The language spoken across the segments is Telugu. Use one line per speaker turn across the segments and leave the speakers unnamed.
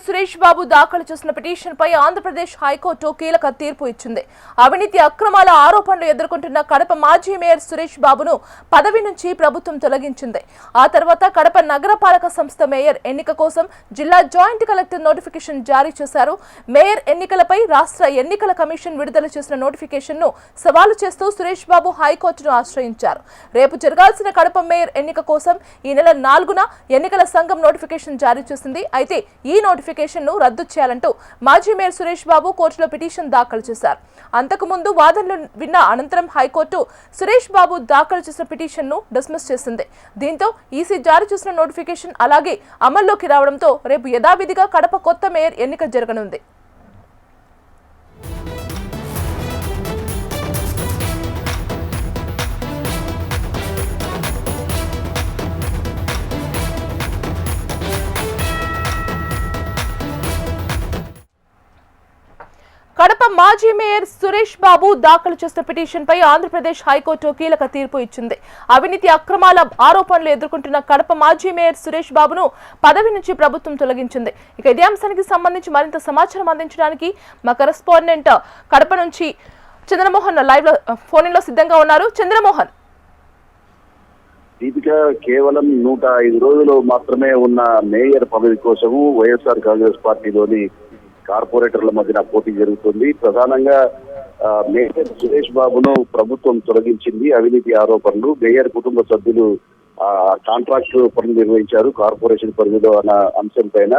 మేయర్ సురేష్ బాబు దాఖలు చేసిన పిటిషన్పై ఆంధ్రప్రదేశ్ హైకోర్టు కీలక తీర్పు ఇచ్చింది. అవినీతి అక్రమాల ఆరోపణలు ఎదుర్కొంటున్న కడప మాజీ మేయర్ సురేష్ బాబును పదవి నుంచి ప్రభుత్వం తొలగించింది. ఆ తర్వాత కడప నగరపాలక సంస్థ మేయర్ ఎన్నిక కోసం జిల్లా జాయింట్ కలెక్టర్ నోటిఫికేషన్ జారీ చేశారు. మేయర్ ఎన్నికలపై రాష్ట్ర ఎన్నికల కమిషన్ విడుదల చేసిన నోటిఫికేషన్ ను సవాలు చేస్తూ సురేష్ బాబు హైకోర్టును ఆశ్రయించారు. రేపు జరగాల్సిన కడప మేయర్ ఎన్నిక కోసం ఈ నెల 4న ఎన్నికల సంఘం నోటిఫికేషన్ జారీ చేసింది. అయితే ఈ నోటిఫికేషన్ ను రద్దు చేయాలంటూ మాజీ మేయర్ సురేష్ బాబు కోర్టులో పిటిషన్ దాఖలు చేశారు. అంతకుముందు వాదనలు విన్న అనంతరం హైకోర్టు సురేష్ బాబు దాఖలు చేసిన పిటిషన్ ను డిస్మిస్ చేసింది. దీంతో ఈసీ జారీ చేసిన నోటిఫికేషన్ అలాగే అమల్లోకి రావడంతో రేపు యథావిధిగా కడప కొత్త మేయర్ ఎన్నిక జరగనుంది. కడప మాజీ మేయర్ సురేష్ బాబు దాఖలు చేసిన పిటిషన్ పై ఆంధ్రప్రదేశ్ హైకోర్టు కీలక తీర్పు ఇచ్చింది. అవినీతి అక్రమాల ఆరోపణలు ఎదుర్కొంటున్న కడప మాజీ మేయర్ సురేష్ బాబును పదవి నుంచి ప్రభుత్వం తొలగించింది. ఇక ఇదే అంశానికి సంబంధించి మరింత సమాచారం అందించడానికి మా కరెస్పాండెంట్ కడప నుంచి చంద్రమోహన్ లైవ్ లో ఫోన్ లో సిద్ధంగా ఉన్నారు. చంద్రమోహన్,
దీపిక, కేవలం 105 రోజులు మాత్రమే ఉన్న మేయర్ పదవి కోసము వైఎస్ఆర్ కాంగ్రెస్ పార్టీలోని కార్పొరేటర్ల మధ్యన పోటీ జరుగుతుంది. ప్రధానంగా మేయర్ సురేష్ బాబును ప్రభుత్వం తొలగించింది. అవినీతి ఆరోపణలు, మేయర్ కుటుంబ సభ్యులు కాంట్రాక్ట్ పనులు నిర్వహించారు కార్పొరేషన్ పరిధిలో అన్న అంశం పైన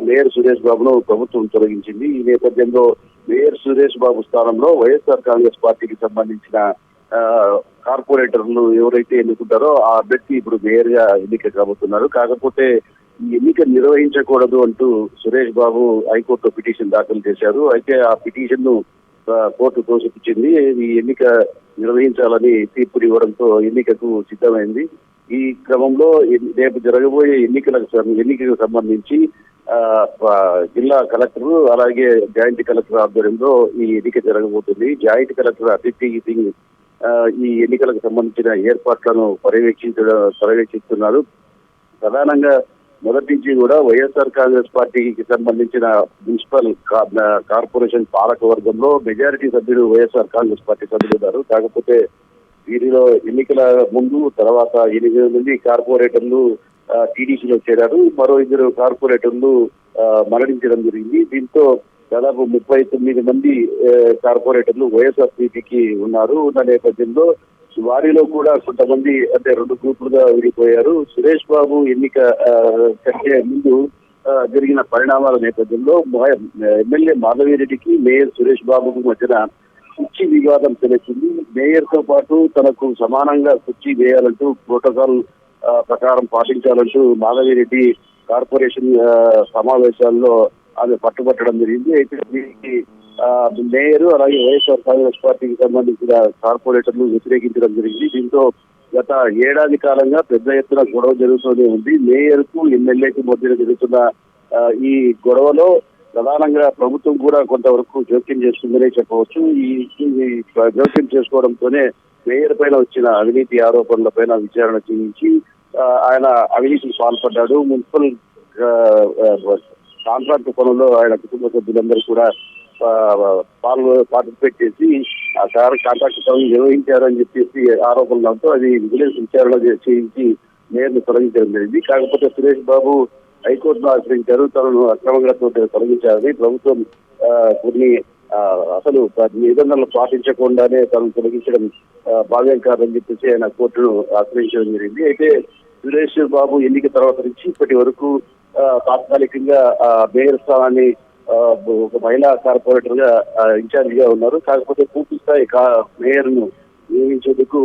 మేయర్ సురేష్ బాబును ప్రభుత్వం తొలగించింది. ఈ నేపథ్యంలో మేయర్ సురేష్ బాబు స్థానంలో వైఎస్ఆర్ కాంగ్రెస్ పార్టీకి సంబంధించిన కార్పొరేటర్లు ఎవరైతే ఎన్నుకుంటారో ఆ అభ్యర్థి ఇప్పుడు మేయర్ గా ఎన్నిక కాబోతున్నారు. కాకపోతే ఈ ఎన్నిక నిర్వహించకూడదు అంటూ సురేష్ బాబు హైకోర్టులో పిటిషన్ దాఖలు చేశారు. అయితే ఆ పిటిషన్ ను కోర్టు తోసిపుచ్చింది. ఈ ఎన్నిక నిర్వహించాలని తీర్పునివ్వడంతో ఎన్నికకు సిద్ధమైంది. ఈ క్రమంలో రేపు జరగబోయే ఎన్నికకు సంబంధించి జిల్లా కలెక్టర్ అలాగే జాయింట్ కలెక్టర్ ఆధ్వర్యంలో ఈ ఎన్నిక జరగబోతుంది. జాయింట్ కలెక్టర్ అదితి సింగ్ ఈ ఎన్నికలకు సంబంధించిన ఏర్పాట్లను పర్యవేక్షిస్తున్నారు. ప్రధానంగా మొదటి నుంచి కూడా వైఎస్ఆర్ కాంగ్రెస్ పార్టీకి సంబంధించిన మున్సిపల్ కార్పొరేషన్ పాలక వర్గంలో మెజారిటీ సభ్యులు వైఎస్ఆర్ కాంగ్రెస్ పార్టీ సభ్యులు ఉన్నారు. కాకపోతే వీరిలో ఎన్నికల ముందు తర్వాత 8 మంది కార్పొరేటర్లు టీడీసీలో చేరారు. మరో 2 కార్పొరేటర్లు మరణించడం జరిగింది. దీంతో దాదాపు 39 మంది కార్పొరేటర్లు వైఎస్ఆర్సీపీకి ఉన్నారు. ఉన్న నేపథ్యంలో వారిలో కూడా కొంతమంది అంటే 2 గ్రూపులుగా విడిపోయారు. సురేష్ బాబు ఎన్నిక కంటే ముందు జరిగిన పరిణామాల నేపథ్యంలో ఎమ్మెల్యే మాధవిరెడ్డికి మేయర్ సురేష్ బాబుకు మధ్యన కుర్చీ వివాదం తెలిసింది. మేయర్ తో పాటు తనకు సమానంగా కుర్చీ వేయాలంటూ ప్రోటోకాల్ ప్రకారం పాటించాలంటూ మాధవిరెడ్డి కార్పొరేషన్ సమావేశాల్లో ఆమె పట్టుబట్టడం జరిగింది. అయితే దీనికి మేయర్ అలాగే వైఎస్ఆర్ కాంగ్రెస్ పార్టీకి సంబంధించిన కార్పొరేటర్లు వ్యతిరేకించడం జరిగింది. దీంతో గత ఏడాది కాలంగా పెద్ద ఎత్తున గొడవ జరుగుతూనే ఉంది. మేయర్ కు ఎమ్మెల్యేకి మధ్య జరుగుతున్న ఈ గొడవలో ప్రధానంగా ప్రభుత్వం కూడా కొంతవరకు జోక్యం చేస్తుందనే చెప్పవచ్చు. ఈ జోక్యం చేసుకోవడంతోనే మేయర్ పైన వచ్చిన అవినీతి ఆరోపణల పైన విచారణ చేయించి ఆయన అవినీతికి పాల్పడ్డాడు. మున్సిపల్ కాంట్రాక్ట్ పనుల్లో ఆయన కుటుంబ సభ్యులందరూ కూడా పార్టిసిపేట్ చేసి ఆ కాంట్రాక్ట్ పనులు నిర్వహించారని చెప్పేసి ఆరోపణలతో అది విజిలెన్స్ విచారణ చేయించి మేయర్ను తొలగించడం జరిగింది. కాకపోతే సురేష్ బాబు హైకోర్టును ఆశ్రయించారు. తనను అక్రమంగా తొలగించారని ప్రభుత్వం కొన్ని అసలు నిబంధనలు పాటించకుండానే తనను తొలగించడం భావ్యం కాదని చెప్పేసి ఆయన కోర్టును ఆశ్రయించడం జరిగింది. అయితే సురేష్ బాబు ఎన్నిక తర్వాత నుంచి ఇప్పటి వరకు తాత్కాలికంగా మేయర్ స్థానాన్ని ఒక మహిళా కార్పొరేటర్ గా ఇన్ఛార్జ్ గా ఉన్నారు. కాకపోతే పూర్తి స్థాయి మేయర్ ను నియమించేందుకు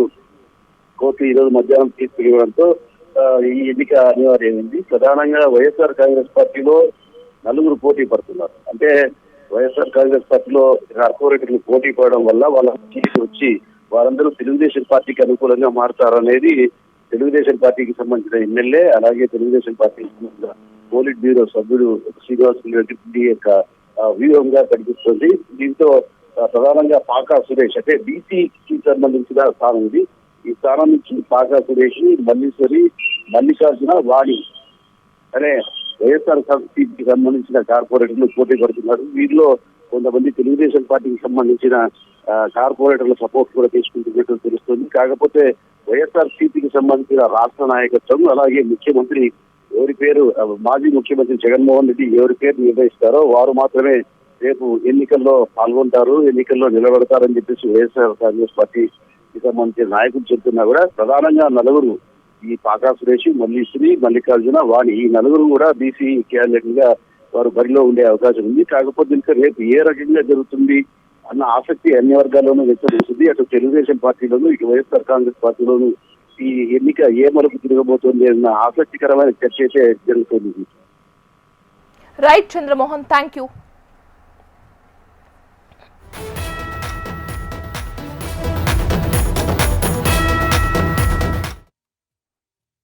కోర్టు ఈ రోజు మధ్యాహ్నం తీర్పు ఇవ్వడంతో ఈ ఎన్నిక అనివార్యమైంది. ప్రధానంగా వైఎస్ఆర్ కాంగ్రెస్ పార్టీలో 4 పోటీ పడుతున్నారు. అంటే వైఎస్ఆర్ కాంగ్రెస్ పార్టీలో కార్పొరేటర్లు పోటీ పడడం వల్ల వాళ్ళ సీటు వచ్చి వారందరూ తెలుగుదేశం పార్టీకి అనుకూలంగా మారుతారనేది తెలుగుదేశం పార్టీకి సంబంధించిన ఎమ్మెల్యే అలాగే తెలుగుదేశం పార్టీకి సంబంధించిన పోలిట్ బ్యూరో సభ్యుడు శ్రీనివాస్ రెడ్డి యొక్క వ్యూహంగా కనిపిస్తుంది. దీంతో ప్రధానంగా పాకా సురేష్ అంటే బీసీకి సంబంధించిన స్థానం ఇది. ఈ స్థానం నుంచి పాకా సురేష్, మల్లీశ్వరి, మల్లికార్జున, వాణి అనే వైఎస్ఆర్ సీపీకి సంబంధించిన కార్పొరేటర్లు పోటీ పడుతున్నారు. వీరిలో కొంతమంది తెలుగుదేశం పార్టీకి సంబంధించిన కార్పొరేటర్ల సపోర్ట్ కూడా తీసుకుంటున్నట్టు తెలుస్తుంది. కాకపోతే వైఎస్ఆర్ సీపీకి సంబంధించిన రాష్ట్ర నాయకత్వం అలాగే ముఖ్యమంత్రి ఎవరి పేరు మాజీ ముఖ్యమంత్రి జగన్మోహన్ రెడ్డి ఎవరి పేరు నిర్ణయిస్తారో వారు మాత్రమే రేపు ఎన్నికల్లో పాల్గొంటారు, ఎన్నికల్లో నిలబడతారని చెప్పేసి వైఎస్ఆర్ కాంగ్రెస్ పార్టీకి సంబంధించిన నాయకులు చెబుతున్నా కూడా ప్రధానంగా నలుగురు ఈ పాకా సురేష్, మల్లీశ్వరి, మల్లికార్జున, వాణి ఈ నలుగురు కూడా బీసీ క్యాండిడేట్ గా వారు బరిలో ఉండే అవకాశం ఉంది. కాకపోతే ఇంకా రేపు ఏ రకంగా జరుగుతుంది అన్న ఆసక్తి అన్ని వర్గాల్లోనూ వ్యక్తమవుతుంది. అటు తెలుగుదేశం పార్టీలోనూ ఇటు వైఎస్ఆర్ కాంగ్రెస్ పార్టీలోనూ ఈ ఎన్నిక ఏ మలుపు తిరగబోతోంది అన్న ఆసక్తికరమైన చర్చ అయితే జరుగుతుంది.
Right Chandramohan, thank you.